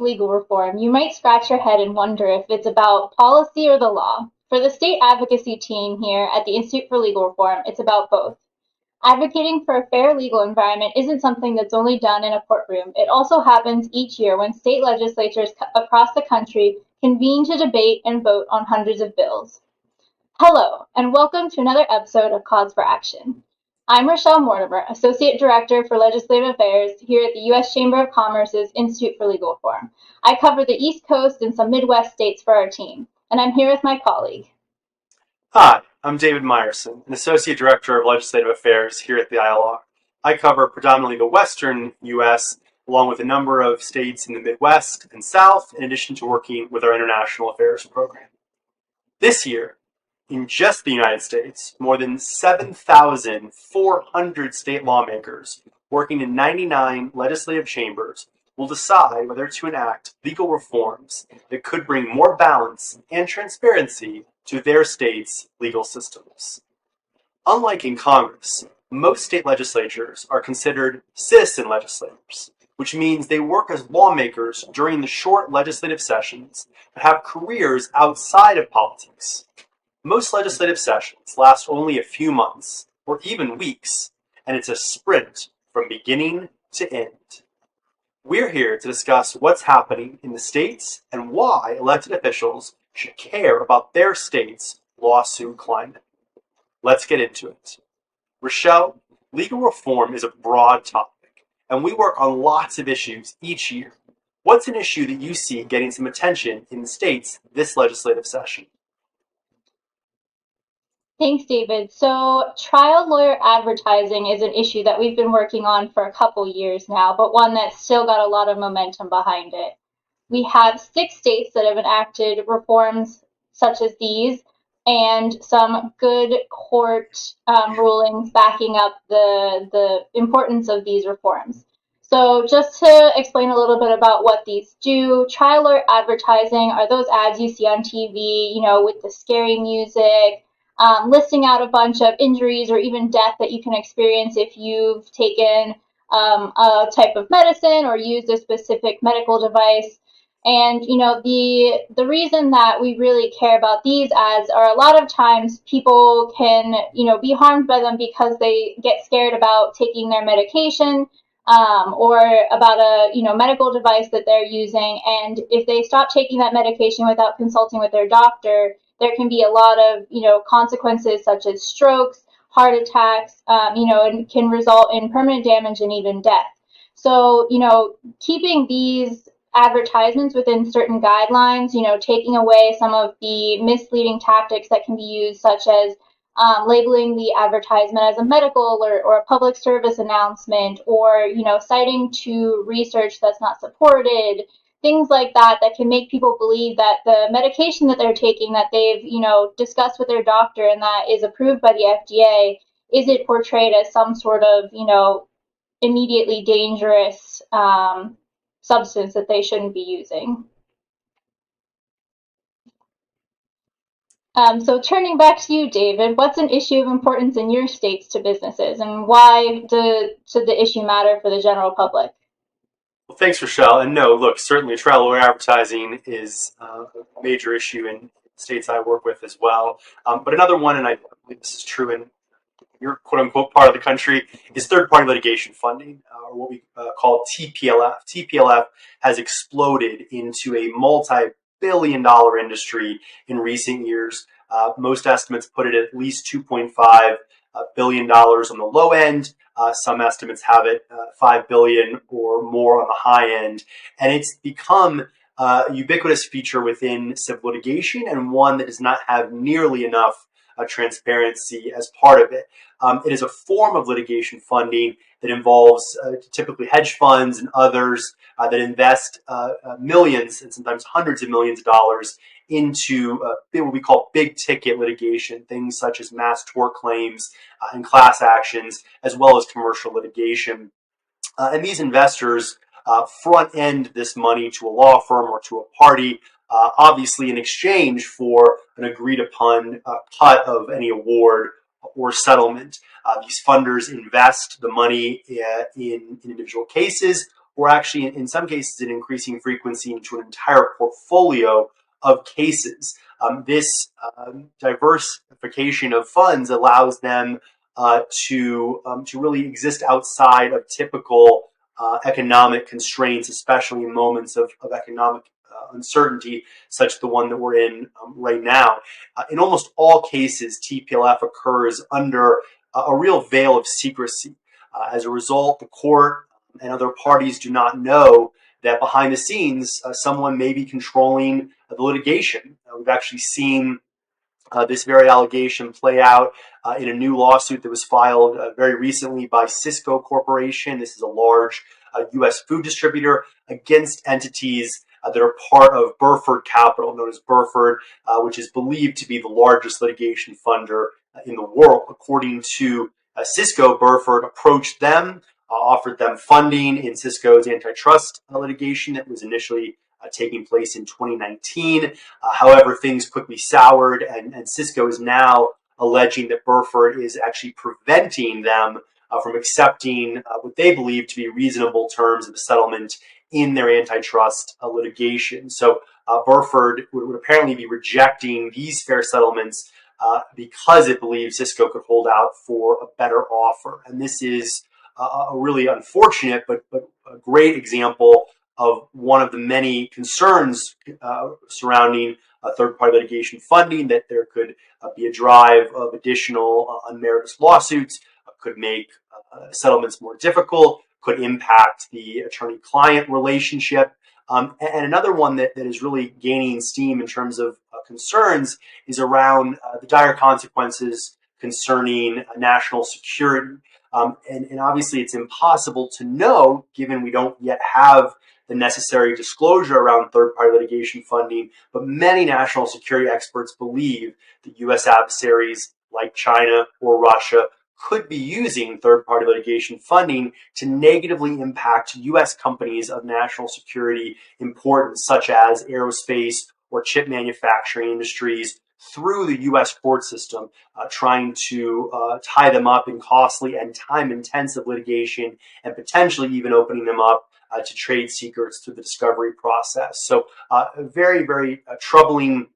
legal reform, you might scratch your head and wonder if it's about policy or the law. For the state advocacy team here at the Institute for Legal Reform, it's about both. Advocating for a fair legal environment isn't something that's only done in a courtroom. It also happens each year when state legislatures across the country convene to debate and vote on hundreds of bills. Hello, and welcome to another episode of Cause for Action. I'm Rachelle Mortimer, Associate Director for Legislative Affairs here at the U.S. Chamber of Commerce's Institute for Legal Reform. I cover the East Coast and some Midwest states for our team, and I'm here with my colleague. Hi, I'm David Meyerson, an Associate Director of Legislative Affairs here at the ILR. I cover predominantly the Western U.S., along with a number of states in the Midwest and South, in addition to working with our International Affairs program. This year, in just the United States, more than 7,400 state lawmakers working in 99 legislative chambers will decide whether to enact legal reforms that could bring more balance and transparency to their state's legal systems. Unlike in Congress, most state legislatures are considered citizen legislators, which means they work as lawmakers during the short legislative sessions but have careers outside of politics. Most legislative sessions last only a few months, or even weeks, and it's a sprint from beginning to end. We're here to discuss what's happening in the states and why elected officials should care about their state's lawsuit climate. Let's get into it. Rachelle, legal reform is a broad topic, and we work on lots of issues each year. What's an issue that you see getting some attention in the states this legislative session? Thanks, David. So, trial lawyer advertising is an issue that we've been working on for a couple years now, but one that's still got a lot of momentum behind it. We have 6 states that have enacted reforms such as these, and some good court rulings backing up the importance of these reforms. So just to explain a little bit about what these do, trial lawyer advertising are those ads you see on TV, with the scary music, listing out a bunch of injuries or even death that you can experience if you've taken a type of medicine or used a specific medical device. And the reason that we really care about these ads are a lot of times people can be harmed by them because they get scared about taking their medication or about a medical device that they're using. And if they stop taking that medication without consulting with their doctor, there can be a lot of consequences such as strokes, heart attacks, and can result in permanent damage and even death. So keeping these advertisements within certain guidelines, taking away some of the misleading tactics that can be used, such as labeling the advertisement as a medical alert or a public service announcement, or citing to research that's not supported, things like that can make people believe that the medication that they're taking, that they've discussed with their doctor and that is approved by the FDA, isn't portrayed as some sort of immediately dangerous substance that they shouldn't be using. So turning back to you, David, what's an issue of importance in your states to businesses, and why should the issue matter for the general public? Well, thanks, Rachelle. And no, look, certainly trial lawyer advertising is a major issue in states I work with as well. But another one, and I believe this is true in your quote-unquote part of the country, is third-party litigation funding, or what we call TPLF. TPLF has exploded into a multi-billion-dollar industry in recent years. Most estimates put it at least $2.5 billion on the low end. Some estimates have it $5 billion or more on the high end. And it's become a ubiquitous feature within civil litigation, and one that does not have nearly enough transparency as part of it. It is a form of litigation funding that involves typically hedge funds and others that invest millions and sometimes hundreds of millions of dollars into what we call big ticket litigation, things such as mass tort claims and class actions, as well as commercial litigation. And these investors front end this money to a law firm or to a party, obviously in exchange for an agreed upon cut of any award or settlement. These funders invest the money in individual cases or actually in some cases an increasing frequency into an entire portfolio of cases. This diversification of funds allows them to really exist outside of typical economic constraints, especially in moments of economic uncertainty, such as the one that we're in right now. In almost all cases, TPLF occurs under a real veil of secrecy. As a result, the court and other parties do not know that behind the scenes, someone may be controlling the litigation. We've actually seen this very allegation play out in a new lawsuit that was filed very recently by Cisco Corporation. This is a large U.S. food distributor against entities that are part of Burford Capital, known as Burford, which is believed to be the largest litigation funder in the world. According to Cisco, Burford approached them, offered them funding in Cisco's antitrust litigation that was initially taking place in 2019. However, things quickly soured, and Cisco is now alleging that Burford is actually preventing them from accepting what they believe to be reasonable terms of a settlement in their antitrust litigation. So Burford would apparently be rejecting these fair settlements because it believes Cisco could hold out for a better offer. And this is a really unfortunate but a great example of one of the many concerns surrounding third-party litigation funding, that there could be a drive of additional unmerited lawsuits, could make settlements more difficult, could impact the attorney-client relationship. And another one that is really gaining steam in terms of concerns is around the dire consequences concerning national security. And obviously it's impossible to know, given we don't yet have the necessary disclosure around third-party litigation funding, but many national security experts believe that U.S. adversaries like China or Russia could be using third-party litigation funding to negatively impact U.S. companies of national security importance, such as aerospace or chip manufacturing industries, through the U.S. court system, trying to tie them up in costly and time-intensive litigation, and potentially even opening them up to trade secrets through the discovery process. So a very, very troubling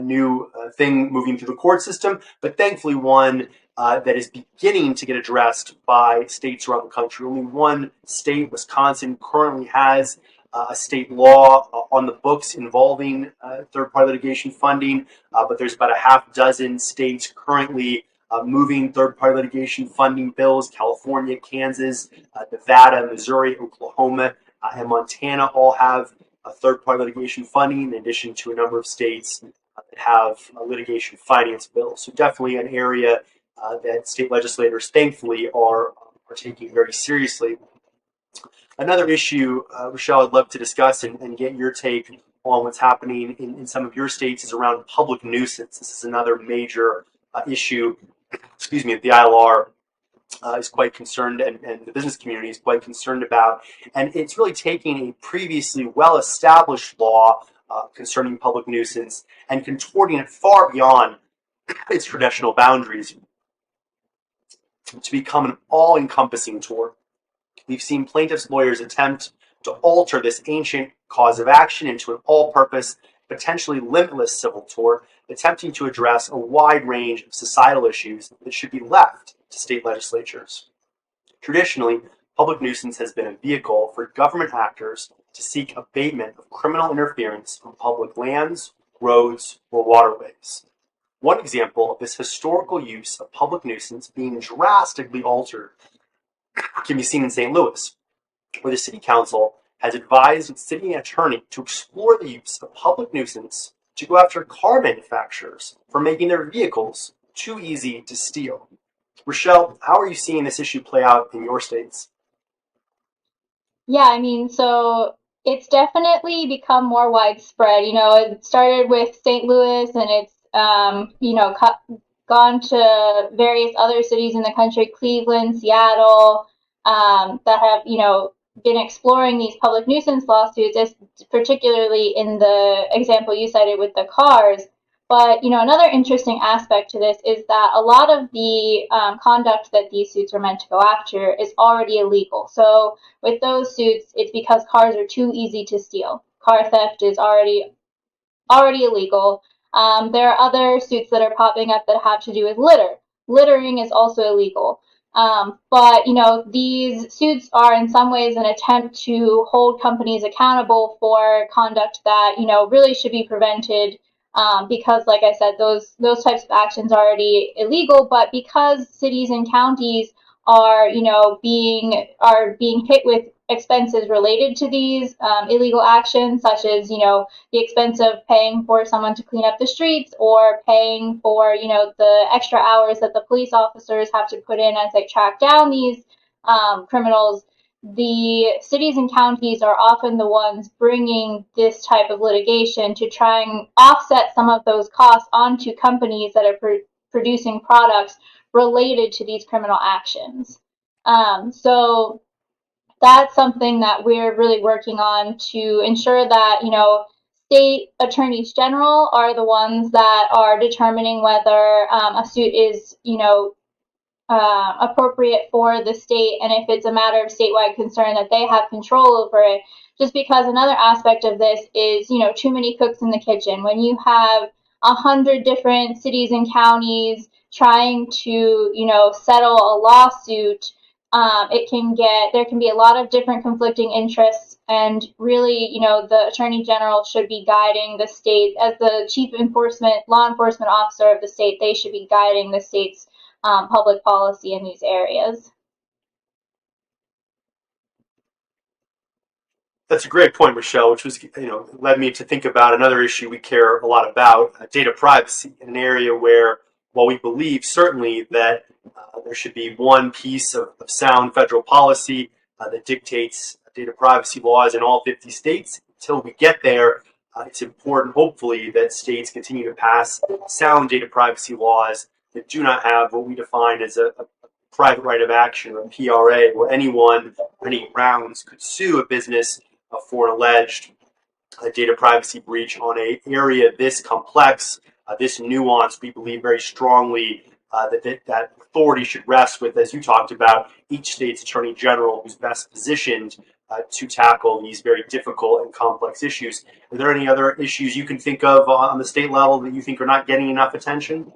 new thing moving through the court system, but thankfully one that is beginning to get addressed by states around the country. Only one state, Wisconsin, currently has a state law on the books involving third-party litigation funding, but there's about a half dozen states currently moving third-party litigation funding bills. California, Kansas, Nevada, Missouri, Oklahoma, and Montana all have third-party litigation funding, in addition to a number of states that have litigation finance bills. So definitely an area that state legislators, thankfully, are taking very seriously. Another issue, Rachelle, I'd love to discuss and get your take on what's happening in some of your states is around public nuisance. This is another major issue, that the ILR is quite concerned, and the business community is quite concerned about. And it's really taking a previously well-established law concerning public nuisance and contorting it far beyond its traditional boundaries to become an all-encompassing tort. We've seen plaintiffs' lawyers attempt to alter this ancient cause of action into an all-purpose, potentially limitless civil tort, attempting to address a wide range of societal issues that should be left to state legislatures. Traditionally, public nuisance has been a vehicle for government actors to seek abatement of criminal interference on public lands, roads, or waterways. One example of this historical use of public nuisance being drastically altered can be seen in St. Louis, where the city council has advised its city attorney to explore the use of public nuisance to go after car manufacturers for making their vehicles too easy to steal. Rachelle, how are you seeing this issue play out in your states? Yeah, I mean, so it's definitely become more widespread. It started with St. Louis, and it's gone to various other cities in the country, Cleveland, Seattle, that have been exploring these public nuisance lawsuits, as particularly in the example you cited with the cars. But, another interesting aspect to this is that a lot of the conduct that these suits are meant to go after is already illegal. So with those suits, it's because cars are too easy to steal. Car theft is already illegal. There are other suits that are popping up that have to do with litter. Littering is also illegal. But these suits are in some ways an attempt to hold companies accountable for conduct that really should be prevented, because, like I said, those types of actions are already illegal. But because cities and counties are being hit with expenses related to these illegal actions, such as the expense of paying for someone to clean up the streets, or paying for the extra hours that the police officers have to put in as they track down these criminals. The cities and counties are often the ones bringing this type of litigation to try and offset some of those costs onto companies that are producing products related to these criminal actions. So that's something that we're really working on to ensure that, state attorneys general are the ones that are determining whether a suit is, appropriate for the state, and if it's a matter of statewide concern, that they have control over it. Just because another aspect of this is, too many cooks in the kitchen. When you have 100 different cities and counties trying to, settle a lawsuit, there can be a lot of different conflicting interests, and really, the attorney general should be guiding the state as the chief law enforcement officer of the state. They should be guiding the state's public policy in these areas. That's a great point, Rachelle, which was, led me to think about another issue we care a lot about, data privacy, an area where, while we believe certainly that there should be one piece of sound federal policy that dictates data privacy laws in all 50 states, until we get there, it's important, hopefully, that states continue to pass sound data privacy laws that do not have what we define as a private right of action, or PRA, where anyone, any grounds, could sue a business for an alleged data privacy breach on an area this complex, this nuanced. We believe very strongly that authority should rest with, as you talked about, each state's attorney general who's best positioned to tackle these very difficult and complex issues. Are there any other issues you can think of on the state level that you think are not getting enough attention?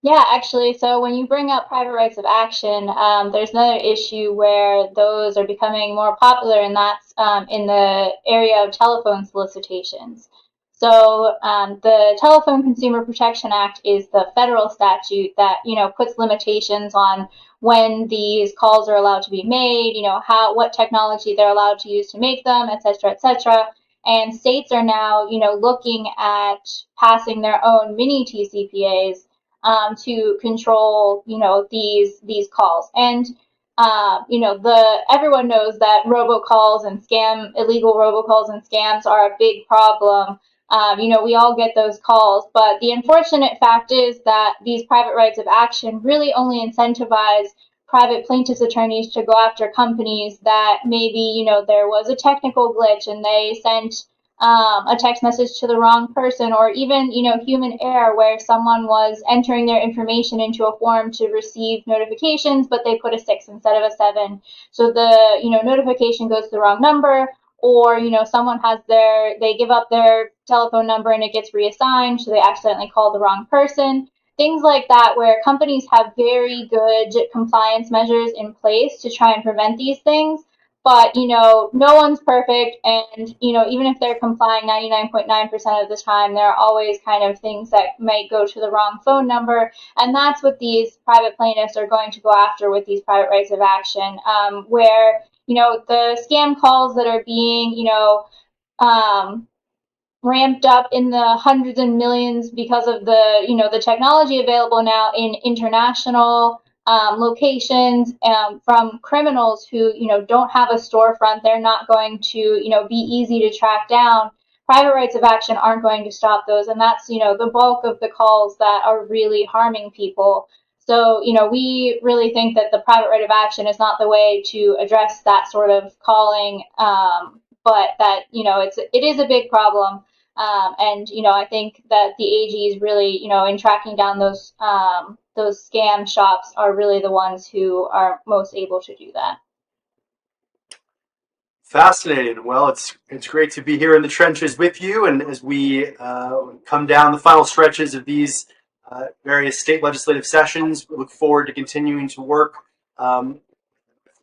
Yeah, actually, so when you bring up private rights of action, there's another issue where those are becoming more popular, and that's in the area of telephone solicitations. So the Telephone Consumer Protection Act is the federal statute that puts limitations on when these calls are allowed to be made, what technology they're allowed to use to make them, et cetera, et cetera. And states are now looking at passing their own mini TCPAs to control, these calls. And everyone knows that robocalls and illegal robocalls and scams are a big problem. We all get those calls, but the unfortunate fact is that these private rights of action really only incentivize private plaintiffs' attorneys to go after companies that maybe, there was a technical glitch and they sent a text message to the wrong person, or even human error where someone was entering their information into a form to receive notifications, but they put a 6 instead of a 7, so the notification goes to the wrong number, or someone they give up their telephone number and it gets reassigned, so they accidentally call the wrong person. Things like that, where companies have very good compliance measures in place to try and prevent these things. But, no one's perfect, and, even if they're complying 99.9% of the time, there are always kind of things that might go to the wrong phone number, and that's what these private plaintiffs are going to go after with these private rights of action, where, the scam calls that are being, um, ramped up in the hundreds and millions because of the technology available now in international locations, from criminals who don't have a storefront. They're not going to be easy to track down. Private rights of action aren't going to stop those, and that's the bulk of the calls that are really harming people. So we really think that the private right of action is not the way to address that sort of calling, but that it is a big problem. And I think that the AGs really, in tracking down those scam shops are really the ones who are most able to do that. Fascinating. Well, it's great to be here in the trenches with you, and as we come down the final stretches of these various state legislative sessions, we look forward to continuing to work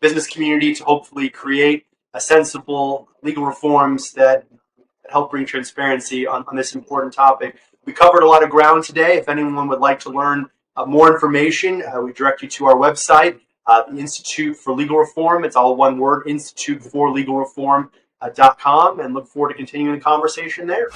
business community to hopefully create a sensible legal reforms that help bring transparency on this important topic. We covered a lot of ground today. If anyone would like to learn more information, we direct you to our website, the Institute for Legal Reform. It's all one word, instituteforlegalreform.com, and look forward to continuing the conversation there.